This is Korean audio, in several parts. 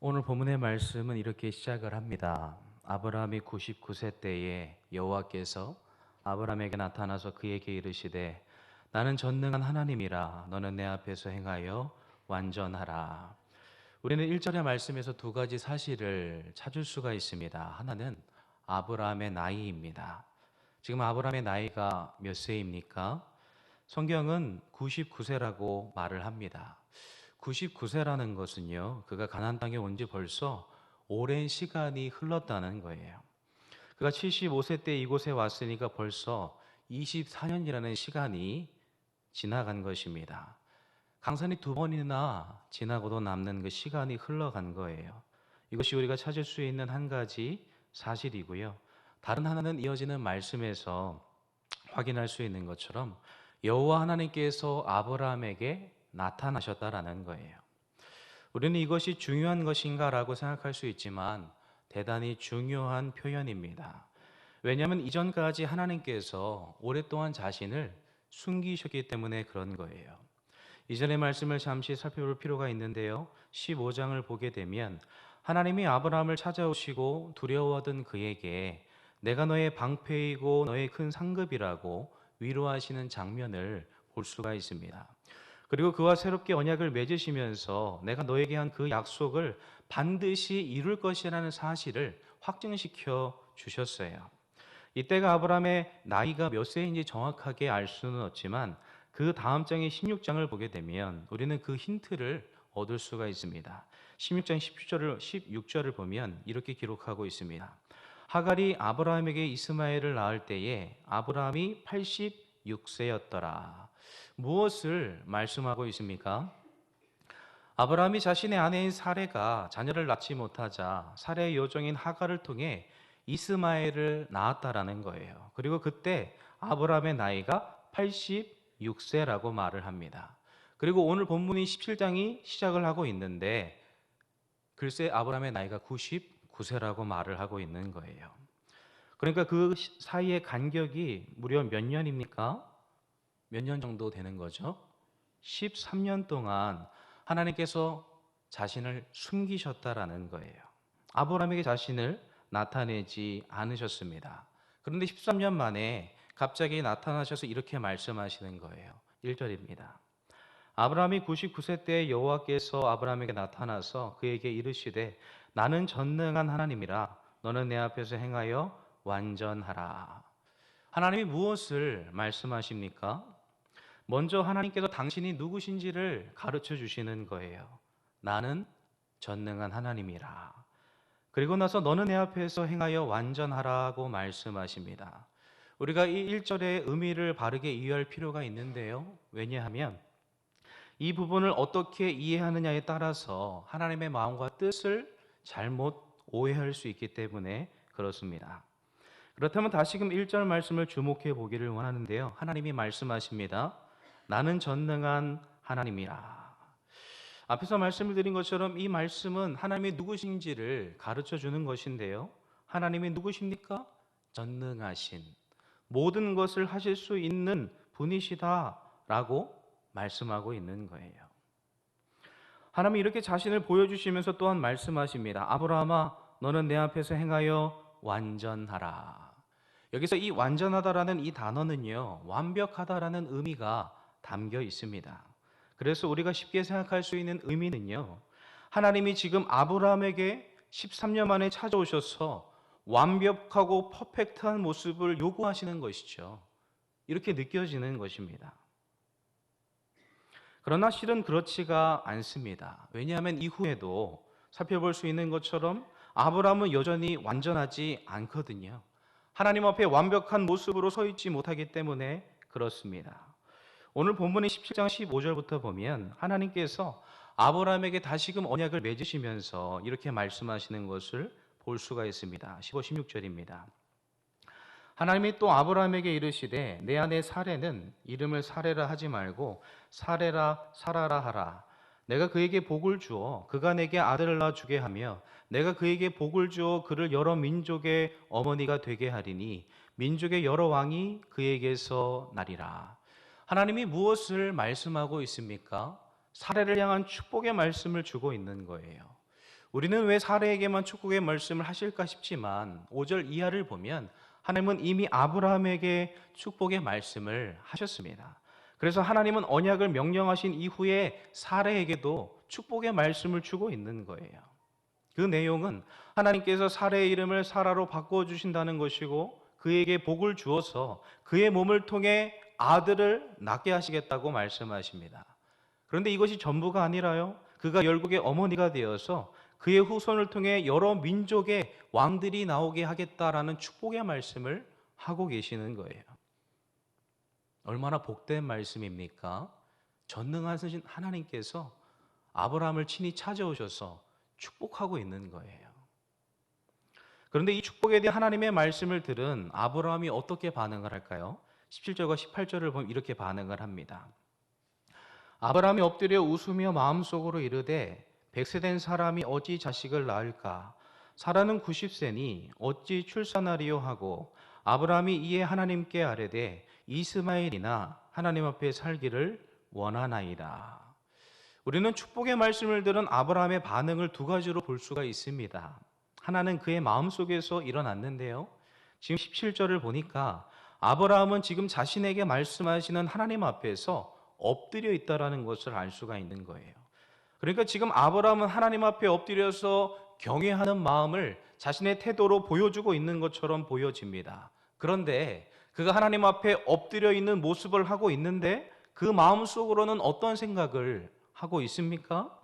오늘 본문의 말씀은 이렇게 시작을 합니다. 아브라함이 99세 때에 여호와께서 아브라함에게 나타나서 그에게 이르시되 나는 전능한 하나님이라 너는 내 앞에서 행하여 완전하라. 우리는 1절의 말씀에서 두 가지 사실을 찾을 수가 있습니다. 하나는 아브라함의 나이입니다. 지금 아브라함의 나이가 몇 세입니까? 성경은 99세라고 말을 합니다. 99세라는 것은요, 그가 가나안 땅에 온 지 벌써 오랜 시간이 흘렀다는 거예요. 그가 75세 때 이곳에 왔으니까 벌써 24년이라는 시간이 지나간 것입니다. 강산이 두 번이나 지나고도 남는 그 시간이 흘러간 거예요. 이것이 우리가 찾을 수 있는 한 가지 사실이고요. 다른 하나는 이어지는 말씀에서 확인할 수 있는 것처럼 여호와 하나님께서 아브라함에게 나타나셨다라는 거예요. 우리는 이것이 중요한 것인가라고 생각할 수 있지만 대단히 중요한 표현입니다. 왜냐하면 이전까지 하나님께서 오랫동안 자신을 숨기셨기 때문에 그런 거예요. 이전의 말씀을 잠시 살펴볼 필요가 있는데요. 15장을 보게 되면 하나님이 아브라함을 찾아오시고 두려워하던 그에게 내가 너의 방패이고 너의 큰 상급이라고 위로하시는 장면을 볼 수가 있습니다. 그리고 그와 새롭게 언약을 맺으시면서 내가 너에게 한 그 약속을 반드시 이룰 것이라는 사실을 확증시켜 주셨어요. 이때가 아브라함의 나이가 몇 세인지 정확하게 알 수는 없지만 그 다음 장의 16장을 보게 되면 우리는 그 힌트를 얻을 수가 있습니다. 16장 16절을 보면 이렇게 기록하고 있습니다. 하갈이 아브라함에게 이스마엘을 낳을 때에 아브라함이 86세였더라. 무엇을 말씀하고 있습니까? 아브라함이 자신의 아내인 사레가 자녀를 낳지 못하자 사레의 여종인 하갈을 통해 이스마엘을 낳았다라는 거예요. 그리고 그때 아브라함의 나이가 86세라고 말을 합니다. 그리고 오늘 본문인 17장이 시작을 하고 있는데 글쎄 아브라함의 나이가 99세라고 말을 하고 있는 거예요. 그러니까 그 사이의 간격이 무려 몇 년입니까? 몇 년 정도 되는 거죠? 13년 동안 하나님께서 자신을 숨기셨다라는 거예요. 아브라함에게 자신을 나타내지 않으셨습니다. 그런데 13년 만에 갑자기 나타나셔서 이렇게 말씀하시는 거예요. 1절입니다. 아브라함이 99세 때 여호와께서 아브라함에게 나타나서 그에게 이르시되 나는 전능한 하나님이라 너는 내 앞에서 행하여 완전하라. 하나님이 무엇을 말씀하십니까? 먼저 하나님께서 당신이 누구신지를 가르쳐 주시는 거예요. 나는 전능한 하나님이라. 그리고 나서 너는 내 앞에서 행하여 완전하라고 말씀하십니다. 우리가 이 1절의 의미를 바르게 이해할 필요가 있는데요. 왜냐하면 이 부분을 어떻게 이해하느냐에 따라서 하나님의 마음과 뜻을 잘못 오해할 수 있기 때문에 그렇습니다. 그렇다면 다시금 1절 말씀을 주목해 보기를 원하는데요. 하나님이 말씀하십니다. 나는 전능한 하나님이라. 앞에서 말씀을 드린 것처럼 이 말씀은 하나님이 누구신지를 가르쳐 주는 것인데요. 하나님이 누구십니까? 전능하신, 모든 것을 하실 수 있는 분이시다라고 말씀하고 있는 거예요. 하나님이 이렇게 자신을 보여주시면서 또한 말씀하십니다. 아브라함아, 너는 내 앞에서 행하여 완전하라. 여기서 이 완전하다라는 이 단어는요, 완벽하다라는 의미가 담겨 있습니다. 그래서 우리가 쉽게 생각할 수 있는 의미는요, 하나님이 지금 아브라함에게 13년 만에 찾아오셔서 완벽하고 퍼펙트한 모습을 요구하시는 것이죠. 이렇게 느껴지는 것입니다. 그러나 실은 그렇지가 않습니다. 왜냐하면 이후에도 살펴볼 수 있는 것처럼 아브라함은 여전히 완전하지 않거든요. 하나님 앞에 완벽한 모습으로 서 있지 못하기 때문에 그렇습니다. 오늘 본문의 17장 15절부터 보면 하나님께서 아브라함에게 다시금 언약을 맺으시면서 이렇게 말씀하시는 것을 볼 수가 있습니다. 15, 16절입니다. 하나님이 또 아브라함에게 이르시되 내 아내 사레는 이름을 사레라 하지 말고 사레라 사라라 하라. 내가 그에게 복을 주어 그가 내게 아들을 낳아 주게 하며 내가 그에게 복을 주어 그를 여러 민족의 어머니가 되게 하리니 민족의 여러 왕이 그에게서 나리라. 하나님이 무엇을 말씀하고 있습니까? 사례를 향한 축복의 말씀을 주고 있는 거예요. 우리는 왜 사라에게만 축복의 말씀을 하실까 싶지만 5절 이하를 보면 하나님은 이미 아브라함에게 축복의 말씀을 하셨습니다. 그래서 하나님은 언약을 명령하신 이후에 사라에게도 축복의 말씀을 주고 있는 거예요. 그 내용은 하나님께서 사라의 이름을 사라로 바꿔주신다는 것이고 그에게 복을 주어서 그의 몸을 통해 아들을 낳게 하시겠다고 말씀하십니다. 그런데 이것이 전부가 아니라요, 그가 열국의 어머니가 되어서 그의 후손을 통해 여러 민족의 왕들이 나오게 하겠다라는 축복의 말씀을 하고 계시는 거예요. 얼마나 복된 말씀입니까? 전능하신 하나님께서 아브라함을 친히 찾아오셔서 축복하고 있는 거예요. 그런데 이 축복에 대한 하나님의 말씀을 들은 아브라함이 어떻게 반응을 할까요? 17절과 18절을 보면 이렇게 반응을 합니다. 아브라함이 엎드려 웃으며 마음속으로 이르되 100세 된 사람이 어찌 자식을 낳을까? 사라는 90세니 어찌 출산하리요 하고 아브라함이 이에 하나님께 아뢰되 이스마엘이나 하나님 앞에 살기를 원하나이다. 우리는 축복의 말씀을 들은 아브라함의 반응을 두 가지로 볼 수가 있습니다. 하나는 그의 마음속에서 일어났는데요, 지금 17절을 보니까 아브라함은 지금 자신에게 말씀하시는 하나님 앞에서 엎드려 있다라는 것을 알 수가 있는 거예요. 그러니까 지금 아브라함은 하나님 앞에 엎드려서 경외하는 마음을 자신의 태도로 보여주고 있는 것처럼 보여집니다. 그런데 그가 하나님 앞에 엎드려 있는 모습을 하고 있는데 그 마음속으로는 어떤 생각을 하고 있습니까?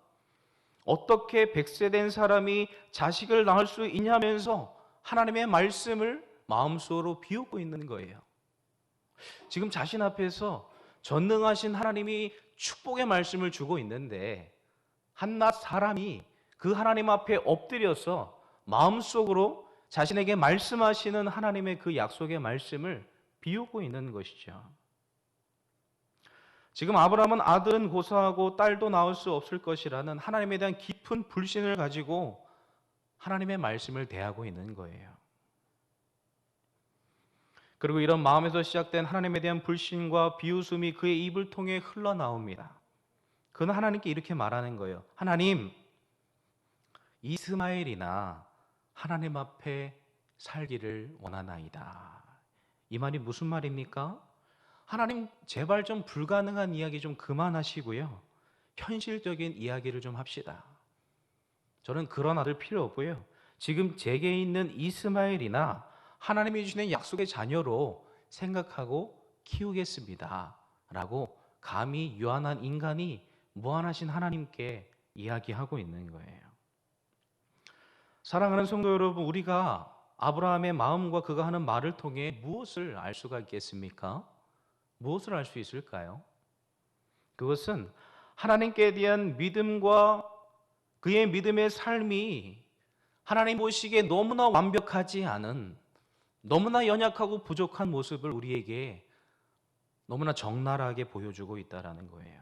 어떻게 100세 된 사람이 자식을 낳을 수 있냐면서 하나님의 말씀을 마음속으로 비우고 있는 거예요. 지금 자신 앞에서 전능하신 하나님이 축복의 말씀을 주고 있는데 한낱 사람이 그 하나님 앞에 엎드려서 마음속으로 자신에게 말씀하시는 하나님의 그 약속의 말씀을 비우고 있는 것이죠. 지금 아브라함은 아들은 고사하고 딸도 낳을 수 없을 것이라는 하나님에 대한 깊은 불신을 가지고 하나님의 말씀을 대하고 있는 거예요. 그리고 이런 마음에서 시작된 하나님에 대한 불신과 비웃음이 그의 입을 통해 흘러나옵니다. 그는 하나님께 이렇게 말하는 거예요. 하나님, 이스마엘이나 하나님 앞에 살기를 원하나이다. 이 말이 무슨 말입니까? 하나님, 제발 좀 불가능한 이야기 좀 그만하시고요, 현실적인 이야기를 좀 합시다. 저는 그런 아들 필요 없고요, 지금 제게 있는 이스마엘이나 하나님이 주시는 약속의 자녀로 생각하고 키우겠습니다 라고 감히 유한한 인간이 무한하신 하나님께 이야기하고 있는 거예요. 사랑하는 성도 여러분, 우리가 아브라함의 마음과 그가 하는 말을 통해 무엇을 알 수가 있겠습니까? 무엇을 알 수 있을까요? 그것은 하나님께 대한 믿음과 그의 믿음의 삶이 하나님 보시기에 너무나 완벽하지 않은, 너무나 연약하고 부족한 모습을 우리에게 너무나 적나라하게 보여주고 있다는 거예요.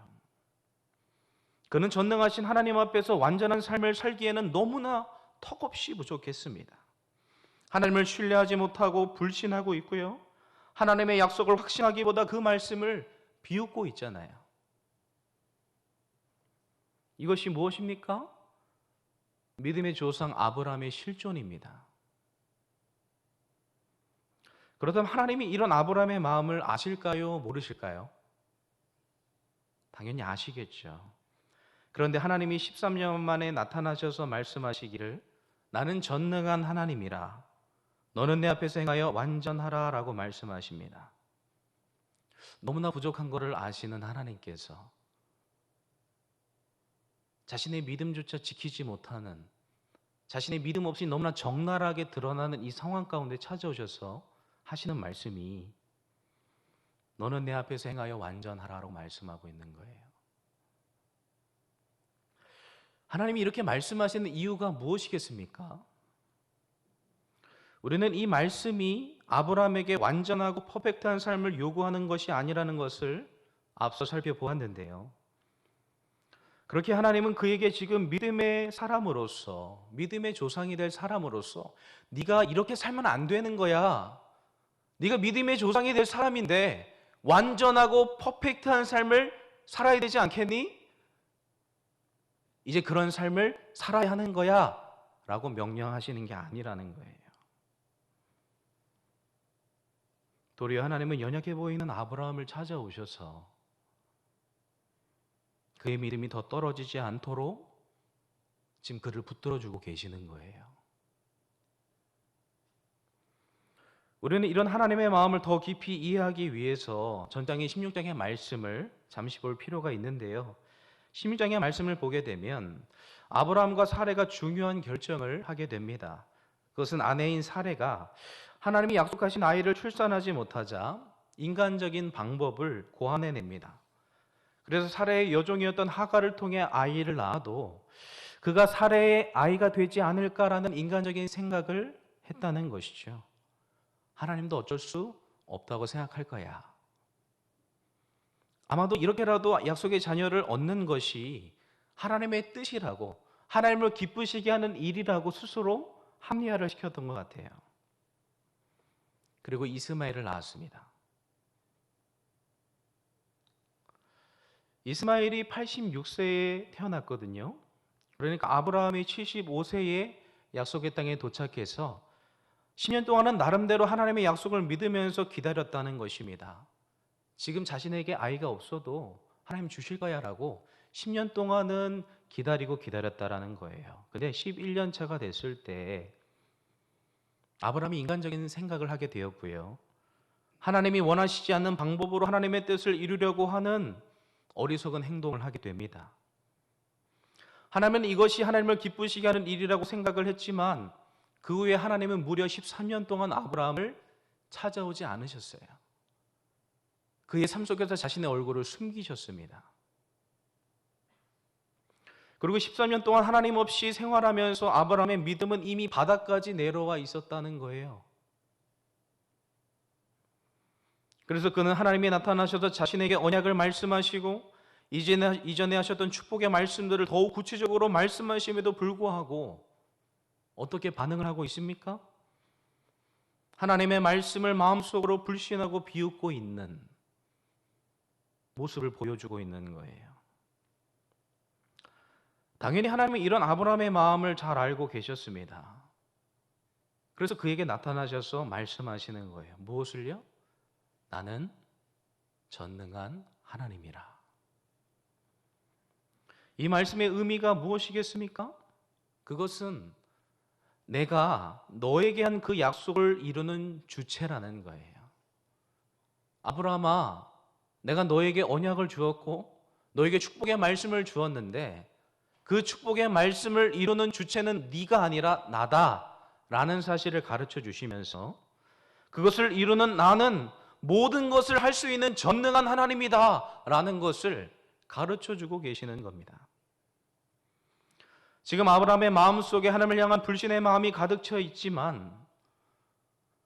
그는 전능하신 하나님 앞에서 완전한 삶을 살기에는 너무나 턱없이 부족했습니다. 하나님을 신뢰하지 못하고 불신하고 있고요, 하나님의 약속을 확신하기보다 그 말씀을 비웃고 있잖아요. 이것이 무엇입니까? 믿음의 조상 아브라함의 실존입니다. 그렇다면 하나님이 이런 아브라함의 마음을 아실까요? 모르실까요? 당연히 아시겠죠. 그런데 하나님이 13년 만에 나타나셔서 말씀하시기를 나는 전능한 하나님이라 너는 내 앞에서 행하여 완전하라 라고 말씀하십니다. 너무나 부족한 것을 아시는 하나님께서 자신의 믿음조차 지키지 못하는, 자신의 믿음 없이 너무나 적나라하게 드러나는 이 상황 가운데 찾아오셔서 하시는 말씀이 너는 내 앞에서 행하여 완전하라고 말씀하고 있는 거예요. 하나님이 이렇게 말씀하시는 이유가 무엇이겠습니까? 우리는 이 말씀이 아브라함에게 완전하고 퍼펙트한 삶을 요구하는 것이 아니라는 것을 앞서 살펴보았는데요, 그렇게 하나님은 그에게 지금 믿음의 사람으로서, 믿음의 조상이 될 사람으로서 네가 이렇게 살면 안 되는 거야, 네가 믿음의 조상이 될 사람인데 완전하고 퍼펙트한 삶을 살아야 되지 않겠니? 이제 그런 삶을 살아야 하는 거야 라고 명령하시는 게 아니라는 거예요. 도리어 하나님은 연약해 보이는 아브라함을 찾아오셔서 그의 믿음이 더 떨어지지 않도록 지금 그를 붙들어주고 계시는 거예요. 우리는 이런 하나님의 마음을 더 깊이 이해하기 위해서 전장의 16장의 말씀을 잠시 볼 필요가 있는데요. 16장의 말씀을 보게 되면 아브라함과 사레가 중요한 결정을 하게 됩니다. 그것은 아내인 사레가 하나님이 약속하신 아이를 출산하지 못하자 인간적인 방법을 고안해냅니다. 그래서 사레의 여종이었던 하갈을 통해 아이를 낳아도 그가 사레의 아이가 되지 않을까라는 인간적인 생각을 했다는 것이죠. 하나님도 어쩔 수 없다고 생각할 거야. 아마도 이렇게라도 약속의 자녀를 얻는 것이 하나님의 뜻이라고, 하나님을 기쁘시게 하는 일이라고 스스로 합리화를 시켰던 것 같아요. 그리고 이스마엘을 낳았습니다. 이스마엘이 86세에 태어났거든요. 그러니까 아브라함이 75세에 약속의 땅에 도착해서 10년 동안은 나름대로 하나님의 약속을 믿으면서 기다렸다는 것입니다. 지금 자신에게 아이가 없어도 하나님 주실 거야 라고 10년 동안은 기다렸다라는 거예요. 근데 11년 차가 됐을 때 아브라함이 인간적인 생각을 하게 되었고요. 하나님이 원하시지 않는 방법으로 하나님의 뜻을 이루려고 하는 어리석은 행동을 하게 됩니다. 하나님은 이것이 하나님을 기쁘시게 하는 일이라고 생각을 했지만 그 후에 하나님은 무려 13년 동안 아브라함을 찾아오지 않으셨어요. 그의 삶 속에서 자신의 얼굴을 숨기셨습니다. 그리고 13년 동안 하나님 없이 생활하면서 아브라함의 믿음은 이미 바닥까지 내려와 있었다는 거예요. 그래서 그는 하나님이 나타나셔서 자신에게 언약을 말씀하시고 이전에 하셨던 축복의 말씀들을 더욱 구체적으로 말씀하심에도 불구하고 어떻게 반응을 하고 있습니까? 하나님의 말씀을 마음속으로 불신하고 비웃고 있는 모습을 보여주고 있는 거예요. 당연히 하나님은 이런 아브라함의 마음을 잘 알고 계셨습니다. 그래서 그에게 나타나셔서 말씀하시는 거예요. 무엇을요? 나는 전능한 하나님이라. 이 말씀의 의미가 무엇이겠습니까? 그것은 내가 너에게 한 그 약속을 이루는 주체라는 거예요. 아브라함아, 내가 너에게 언약을 주었고 너에게 축복의 말씀을 주었는데 그 축복의 말씀을 이루는 주체는 네가 아니라 나다라는 사실을 가르쳐 주시면서 그것을 이루는 나는 모든 것을 할 수 있는 전능한 하나님이다라는 것을 가르쳐 주고 계시는 겁니다. 지금 아브라함의 마음속에 하나님을 향한 불신의 마음이 가득 차 있지만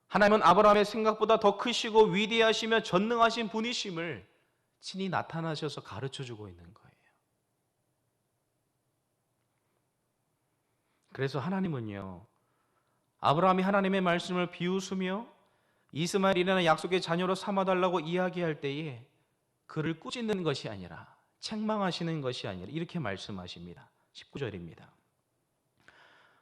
하나님은 아브라함의 생각보다 더 크시고 위대하시며 전능하신 분이심을 친히 나타나셔서 가르쳐 주고 있는 거예요. 그래서 하나님은요, 아브라함이 하나님의 말씀을 비웃으며 이스마엘이라는 약속의 자녀로 삼아달라고 이야기할 때에 그를 꾸짖는 것이 아니라 책망하시는 것이 아니라 이렇게 말씀하십니다. 19절입니다.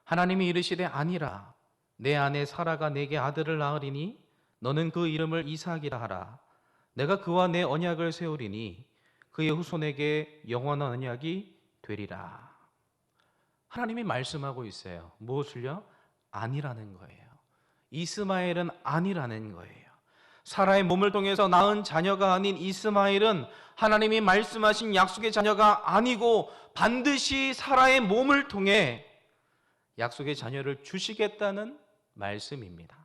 하나님이 이르시되 아니라 내 아내 사라가 내게 아들을 낳으리니 너는 그 이름을 이삭이라 하라. 내가 그와 내 언약을 세우리니 그의 후손에게 영원한 언약이 되리라. 하나님이 말씀하고 있어요. 무엇을요? 아니라는 거예요. 이스마엘은 아니라는 거예요. 사라의 몸을 통해서 낳은 자녀가 아닌 이스마엘은 하나님이 말씀하신 약속의 자녀가 아니고 반드시 사라의 몸을 통해 약속의 자녀를 주시겠다는 말씀입니다.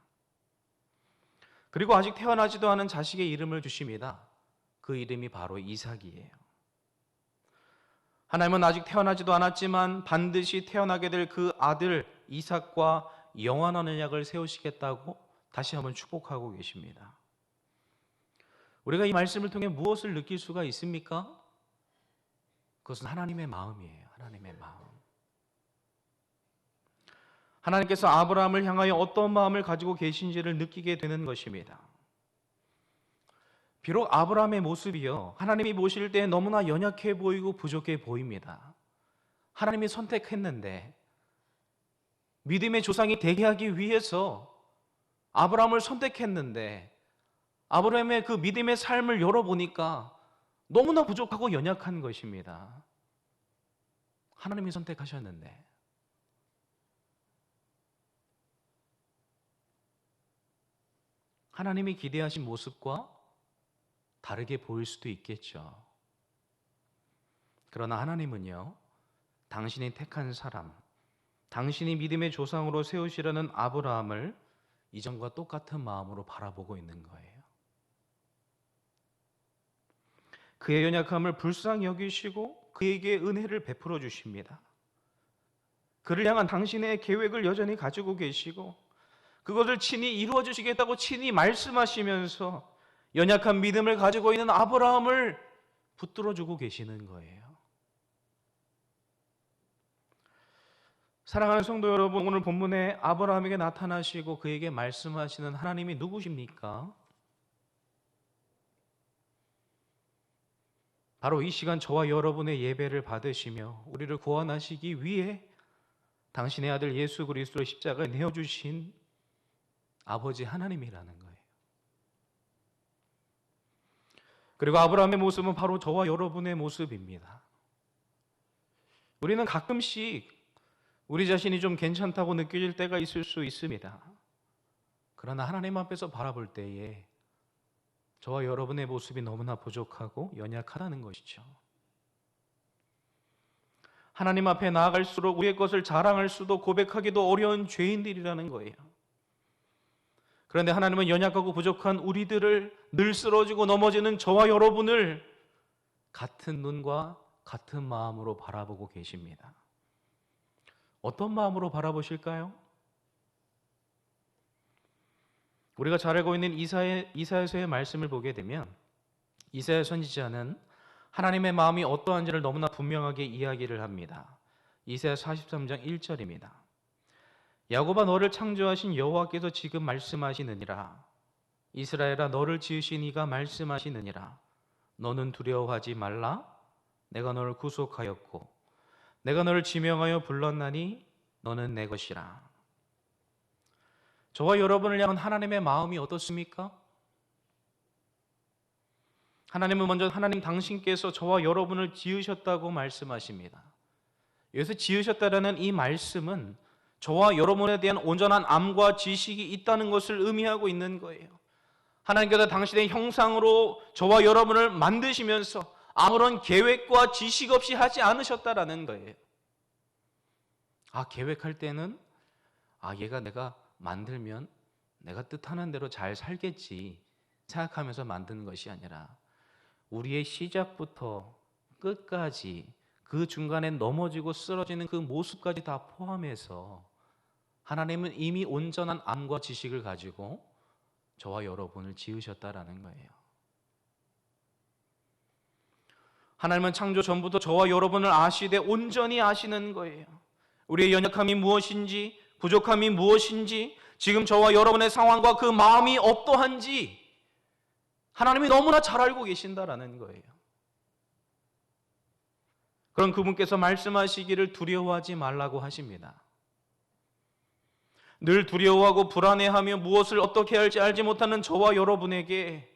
그리고 아직 태어나지도 않은 자식의 이름을 주십니다. 그 이름이 바로 이삭이에요. 하나님은 아직 태어나지도 않았지만 반드시 태어나게 될 그 아들 이삭과 영원한 언약을 세우시겠다고 다시 한번 축복하고 계십니다. 우리가 이 말씀을 통해 무엇을 느낄 수가 있습니까? 그것은 하나님의 마음이에요. 하나님의 마음. 하나님께서 아브라함을 향하여 어떤 마음을 가지고 계신지를 느끼게 되는 것입니다. 비록 아브라함의 모습이요, 하나님이 보실 때 너무나 연약해 보이고 부족해 보입니다. 하나님이 선택했는데 믿음의 조상이 되게 하기 위해서 아브라함을 선택했는데 아브라함의 그 믿음의 삶을 열어보니까 너무나 부족하고 연약한 것입니다. 하나님이 선택하셨는데 하나님이 기대하신 모습과 다르게 보일 수도 있겠죠. 그러나 하나님은요, 당신이 택한 사람, 당신이 믿음의 조상으로 세우시려는 아브라함을 이전과 똑같은 마음으로 바라보고 있는 거예요. 그의 연약함을 불쌍히 여기시고 그에게 은혜를 베풀어 주십니다. 그를 향한 당신의 계획을 여전히 가지고 계시고 그것을 친히 이루어 주시겠다고 친히 말씀하시면서 연약한 믿음을 가지고 있는 아브라함을 붙들어 주고 계시는 거예요. 사랑하는 성도 여러분, 오늘 본문에 아브라함에게 나타나시고 그에게 말씀하시는 하나님이 누구십니까? 바로 이 시간 저와 여러분의 예배를 받으시며 우리를 구원하시기 위해 당신의 아들 예수 그리스도를 십자가에 내어주신 아버지 하나님이라는 거예요. 그리고 아브라함의 모습은 바로 저와 여러분의 모습입니다. 우리는 가끔씩 우리 자신이 좀 괜찮다고 느껴질 때가 있을 수 있습니다. 그러나 하나님 앞에서 바라볼 때에 저와 여러분의 모습이 너무나 부족하고 연약하다는 것이죠. 하나님 앞에 나아갈수록 우리의 것을 자랑할 수도 고백하기도 어려운 죄인들이라는 거예요. 그런데 하나님은 연약하고 부족한 우리들을 늘 쓰러지고 넘어지는 저와 여러분을 같은 눈과 같은 마음으로 바라보고 계십니다. 어떤 마음으로 바라보실까요? 우리가 잘 알고 있는 이사야서의 말씀을 보게 되면 이사야 선지자는 하나님의 마음이 어떠한지를 너무나 분명하게 이야기를 합니다. 이사야 43장 1절입니다. 야곱아 너를 창조하신 여호와께서 지금 말씀하시느니라. 이스라엘아 너를 지으신 이가 말씀하시느니라. 너는 두려워하지 말라. 내가 너를 구속하였고 내가 너를 지명하여 불렀나니 너는 내 것이라. 저와 여러분을 향한 하나님의 마음이 어떻습니까? 하나님은 먼저 하나님 당신께서 저와 여러분을 지으셨다고 말씀하십니다. 여기서 지으셨다라는 이 말씀은 저와 여러분에 대한 온전한 암과 지식이 있다는 것을 의미하고 있는 거예요. 하나님께서 당신의 형상으로 저와 여러분을 만드시면서 아무런 계획과 지식 없이 하지 않으셨다라는 거예요. 계획할 때는 얘가 내가 만들면 내가 뜻하는 대로 잘 살겠지 생각하면서 만드는 것이 아니라 우리의 시작부터 끝까지 그 중간에 넘어지고 쓰러지는 그 모습까지 다 포함해서 하나님은 이미 온전한 암과 지식을 가지고 저와 여러분을 지으셨다라는 거예요. 하나님은 창조 전부터 저와 여러분을 아시되 온전히 아시는 거예요. 우리의 연약함이 무엇인지, 부족함이 무엇인지, 지금 저와 여러분의 상황과 그 마음이 어떠한지 하나님이 너무나 잘 알고 계신다라는 거예요. 그런 그분께서 말씀하시기를 두려워하지 말라고 하십니다. 늘 두려워하고 불안해하며 무엇을 어떻게 할지 알지 못하는 저와 여러분에게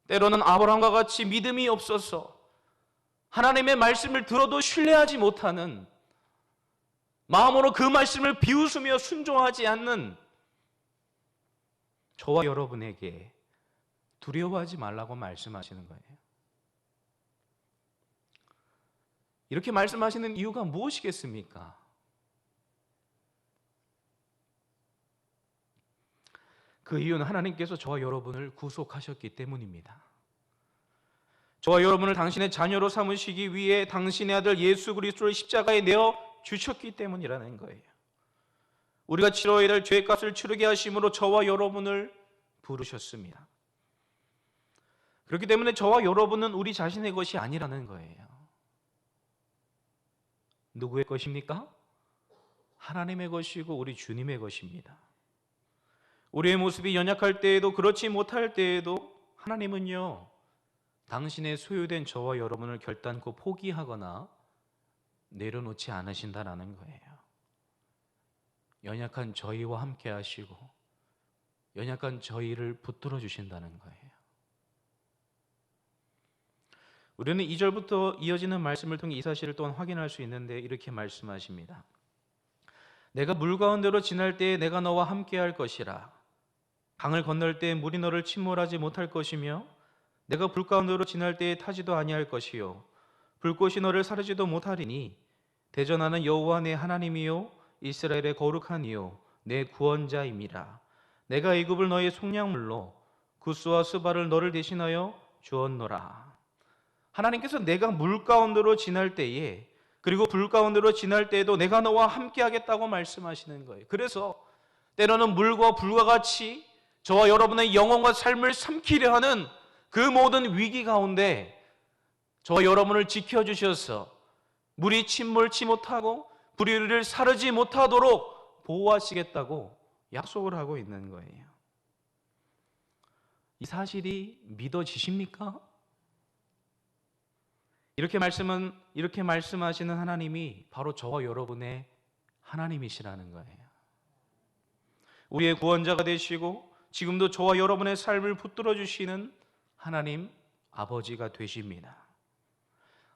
때로는 아브라함과 같이 믿음이 없어서 하나님의 말씀을 들어도 신뢰하지 못하는 마음으로 그 말씀을 비웃으며 순종하지 않는 저와 여러분에게 두려워하지 말라고 말씀하시는 거예요. 이렇게 말씀하시는 이유가 무엇이겠습니까? 그 이유는 하나님께서 저와 여러분을 구속하셨기 때문입니다. 저와 여러분을 당신의 자녀로 삼으시기 위해 당신의 아들 예수 그리스도를 십자가에 내어 주셨기 때문이라는 거예요. 우리가 치러야 될 죄값을 치르게 하심으로 저와 여러분을 부르셨습니다. 그렇기 때문에 저와 여러분은 우리 자신의 것이 아니라는 거예요. 누구의 것입니까? 하나님의 것이고 우리 주님의 것입니다. 우리의 모습이 연약할 때에도 그렇지 못할 때에도 하나님은요 당신의 소유된 저와 여러분을 결단코 포기하거나 내려놓지 않으신다라는 거예요. 연약한 저희와 함께 하시고 연약한 저희를 붙들어 주신다는 거예요. 우리는 2절부터 이어지는 말씀을 통해 이 사실을 또한 확인할 수 있는데 이렇게 말씀하십니다. 내가 물 가운데로 지날 때에 내가 너와 함께 할 것이라. 강을 건널 때에 물이 너를 침몰하지 못할 것이며 내가 불 가운데로 지날 때에 타지도 아니할 것이요 불꽃이 너를 사르지도 못하리니 대전하는 여호와 내 하나님이요 이스라엘의 거룩한 이요 내 구원자임이라. 내가 애굽을 너의 속량물로 구스와 스바를 너를 대신하여 주었노라. 하나님께서 내가 물 가운데로 지날 때에 그리고 불 가운데로 지날 때에도 내가 너와 함께 하겠다고 말씀하시는 거예요. 그래서 때로는 물과 불과 같이 저와 여러분의 영혼과 삶을 삼키려 하는 그 모든 위기 가운데 저와 여러분을 지켜주셔서 물이 침몰치 못하고 불이 우리를 사르지 못하도록 보호하시겠다고 약속을 하고 있는 거예요. 이 사실이 믿어지십니까? 이렇게 말씀하시는 하나님이 바로 저와 여러분의 하나님이시라는 거예요. 우리의 구원자가 되시고 지금도 저와 여러분의 삶을 붙들어 주시는 하나님 아버지가 되십니다.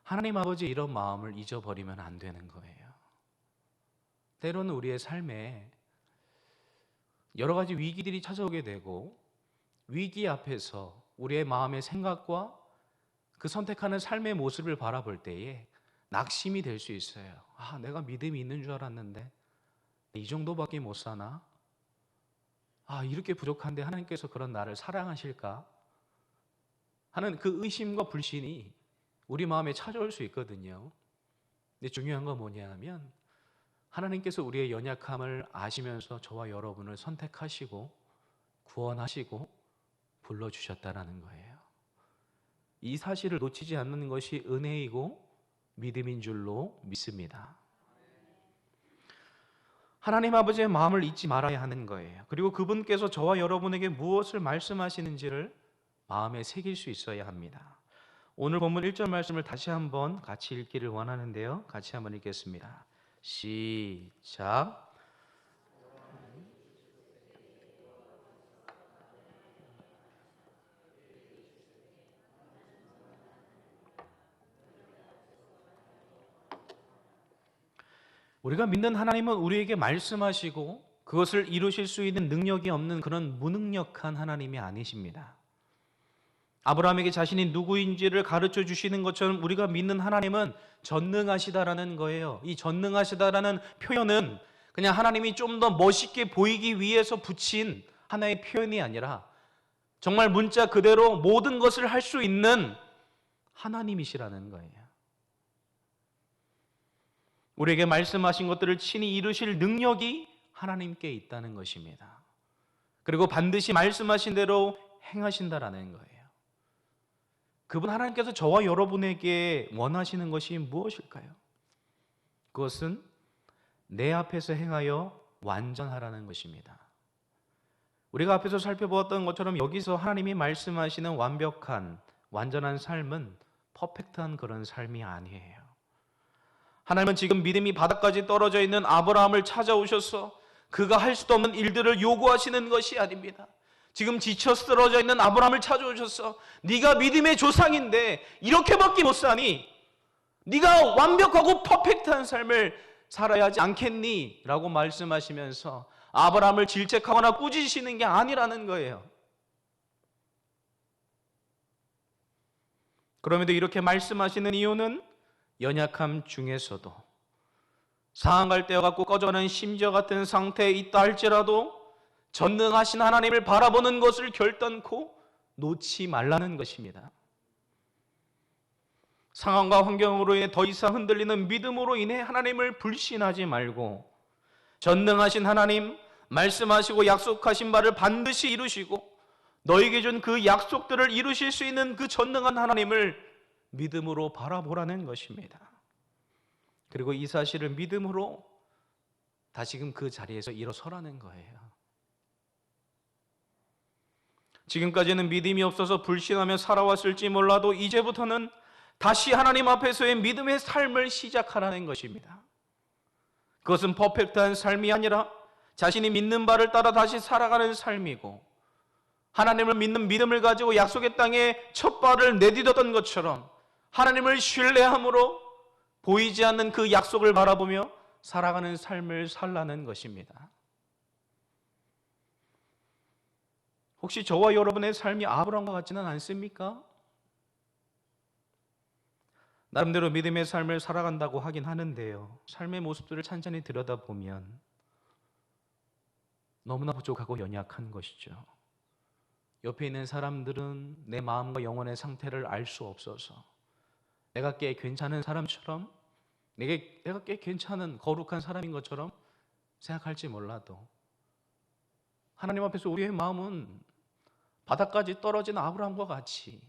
하나님 아버지 이런 마음을 잊어버리면 안 되는 거예요. 때로는 우리의 삶에 여러 가지 위기들이 찾아오게 되고 위기 앞에서 우리의 마음의 생각과 그 선택하는 삶의 모습을 바라볼 때에 낙심이 될 수 있어요. 내가 믿음이 있는 줄 알았는데 이 정도밖에 못 사나? 이렇게 부족한데 하나님께서 그런 나를 사랑하실까? 하는 그 의심과 불신이 우리 마음에 찾아올 수 있거든요. 근데 중요한 건 뭐냐 하면 하나님께서 우리의 연약함을 아시면서 저와 여러분을 선택하시고 구원하시고 불러주셨다는 거예요. 이 사실을 놓치지 않는 것이 은혜이고 믿음인 줄로 믿습니다. 하나님 아버지의 마음을 잊지 말아야 하는 거예요. 그리고 그분께서 저와 여러분에게 무엇을 말씀하시는지를 마음에 새길 수 있어야 합니다. 오늘 본문 1절 말씀을 다시 한번 같이 읽기를 원하는데요. 같이 한번 읽겠습니다. 시작. 우리가 믿는 하나님은 우리에게 말씀하시고 그것을 이루실 수 있는 능력이 없는 그런 무능력한 하나님이 아니십니다. 아브라함에게 자신이 누구인지를 가르쳐 주시는 것처럼 우리가 믿는 하나님은 전능하시다라는 거예요. 이 전능하시다라는 표현은 그냥 하나님이 좀 더 멋있게 보이기 위해서 붙인 하나의 표현이 아니라 정말 문자 그대로 모든 것을 할 수 있는 하나님이시라는 거예요. 우리에게 말씀하신 것들을 친히 이루실 능력이 하나님께 있다는 것입니다. 그리고 반드시 말씀하신 대로 행하신다라는 거예요. 그분 하나님께서 저와 여러분에게 원하시는 것이 무엇일까요? 그것은 내 앞에서 행하여 완전하라는 것입니다. 우리가 앞에서 살펴보았던 것처럼 여기서 하나님이 말씀하시는 완전한 삶은 퍼펙트한 그런 삶이 아니에요. 하나님은 지금 믿음이 바닥까지 떨어져 있는 아브라함을 찾아오셔서 그가 할 수도 없는 일들을 요구하시는 것이 아닙니다. 지금 지쳐 쓰러져 있는 아브라함을 찾아오셔서 네가 믿음의 조상인데 이렇게밖에 못 사니? 네가 완벽하고 퍼펙트한 삶을 살아야 하지 않겠니? 라고 말씀하시면서 아브라함을 질책하거나 꾸짖으시는 게 아니라는 거예요. 그럼에도 이렇게 말씀하시는 이유는 연약함 중에서도 상한 때여갖고 꺼져가는 심지어 같은 상태에 있다 할지라도 전능하신 하나님을 바라보는 것을 결단코 놓지 말라는 것입니다. 상황과 환경으로 인해 더 이상 흔들리는 믿음으로 인해 하나님을 불신하지 말고 전능하신 하나님, 말씀하시고 약속하신 바를 반드시 이루시고 너에게 준 그 약속들을 이루실 수 있는 그 전능한 하나님을 믿음으로 바라보라는 것입니다. 그리고 이 사실을 믿음으로 다시금 그 자리에서 일어서라는 거예요. 지금까지는 믿음이 없어서 불신하며 살아왔을지 몰라도 이제부터는 다시 하나님 앞에서의 믿음의 삶을 시작하라는 것입니다. 그것은 퍼펙트한 삶이 아니라 자신이 믿는 바를 따라 다시 살아가는 삶이고, 하나님을 믿는 믿음을 가지고 약속의 땅에 첫 발을 내딛었던 것처럼 하나님을 신뢰함으로 보이지 않는 그 약속을 바라보며 살아가는 삶을 살라는 것입니다. 혹시 저와 여러분의 삶이 아브라함과 같지는 않습니까? 나름대로 믿음의 삶을 살아간다고 하긴 하는데요, 삶의 모습들을 찬찬히 들여다보면 너무나 부족하고 연약한 것이죠. 옆에 있는 사람들은 내 마음과 영혼의 상태를 알 수 없어서 내가 꽤 괜찮은 사람처럼, 내가 꽤 괜찮은 거룩한 사람인 것처럼 생각할지 몰라도 하나님 앞에서 우리의 마음은 바닥까지 떨어진 아브라함과 같이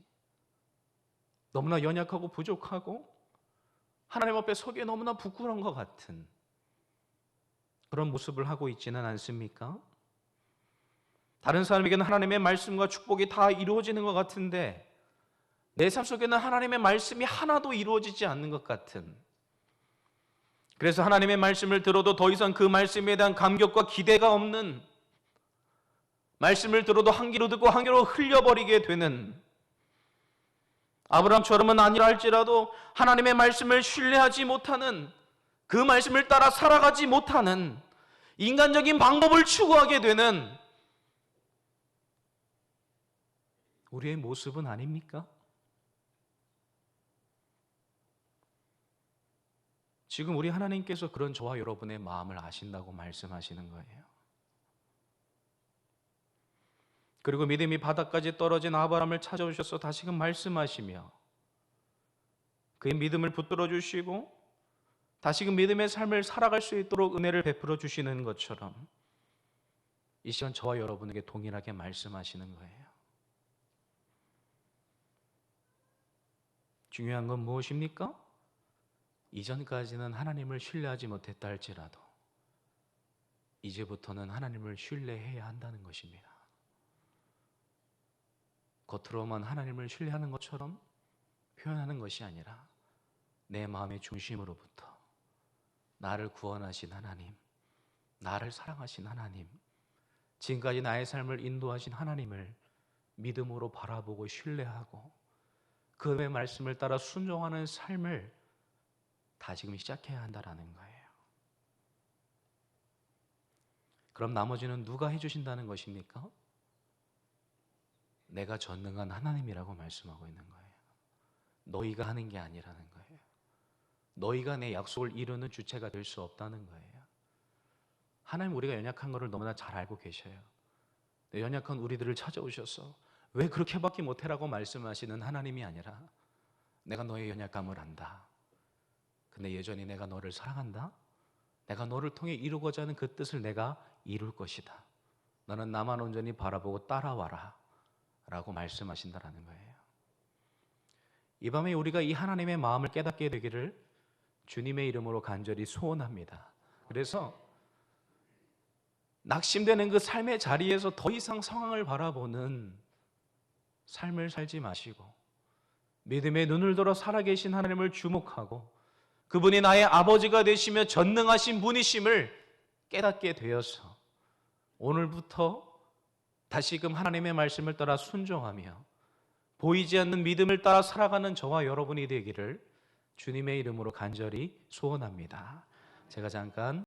너무나 연약하고 부족하고 하나님 앞에 서기에 너무나 부끄러운 것 같은 그런 모습을 하고 있지는 않습니까? 다른 사람에게는 하나님의 말씀과 축복이 다 이루어지는 것 같은데 내 삶 속에는 하나님의 말씀이 하나도 이루어지지 않는 것 같은, 그래서 하나님의 말씀을 들어도 더 이상 그 말씀에 대한 감격과 기대가 없는, 말씀을 들어도 한 귀로 듣고 한 귀로 흘려버리게 되는, 아브라함처럼은 아니라 할지라도 하나님의 말씀을 신뢰하지 못하는, 그 말씀을 따라 살아가지 못하는, 인간적인 방법을 추구하게 되는 우리의 모습은 아닙니까? 지금 우리 하나님께서 그런 저와 여러분의 마음을 아신다고 말씀하시는 거예요. 그리고 믿음이 바닥까지 떨어진 아브라함을 찾아오셔서 다시금 말씀하시며 그의 믿음을 붙들어 주시고 다시금 믿음의 삶을 살아갈 수 있도록 은혜를 베풀어 주시는 것처럼 이 시간 저와 여러분에게 동일하게 말씀하시는 거예요. 중요한 건 무엇입니까? 이전까지는 하나님을 신뢰하지 못했다 할지라도 이제부터는 하나님을 신뢰해야 한다는 것입니다. 겉으로만 하나님을 신뢰하는 것처럼 표현하는 것이 아니라 내 마음의 중심으로부터 나를 구원하신 하나님, 나를 사랑하신 하나님, 지금까지 나의 삶을 인도하신 하나님을 믿음으로 바라보고 신뢰하고 그의 말씀을 따라 순종하는 삶을 다시금 시작해야 한다는 거예요. 그럼 나머지는 누가 해주신다는 것입니까? 내가 전능한 하나님이라고 말씀하고 있는 거예요. 너희가 하는 게 아니라는 거예요. 너희가 내 약속을 이루는 주체가 될 수 없다는 거예요. 하나님, 우리가 연약한 것을 너무나 잘 알고 계셔요. 연약한 우리들을 찾아오셔서 왜 그렇게밖에 못해라고 말씀하시는 하나님이 아니라 내가 너의 연약감을 안다. 근데 여전히 내가 너를 사랑한다. 내가 너를 통해 이루고자 하는 그 뜻을 내가 이룰 것이다. 너는 나만 온전히 바라보고 따라와라 라고 말씀하신다라는 거예요. 이 밤에 우리가 이 하나님의 마음을 깨닫게 되기를 주님의 이름으로 간절히 소원합니다. 그래서 낙심되는 그 삶의 자리에서 더 이상 상황을 바라보는 삶을 살지 마시고 믿음의 눈을 들어 살아계신 하나님을 주목하고 그분이 나의 아버지가 되시며 전능하신 분이심을 깨닫게 되어서 오늘부터 다시금 하나님의 말씀을 따라 순종하며 보이지 않는 믿음을 따라 살아가는 저와 여러분이 되기를 주님의 이름으로 간절히 소원합니다. 제가 잠깐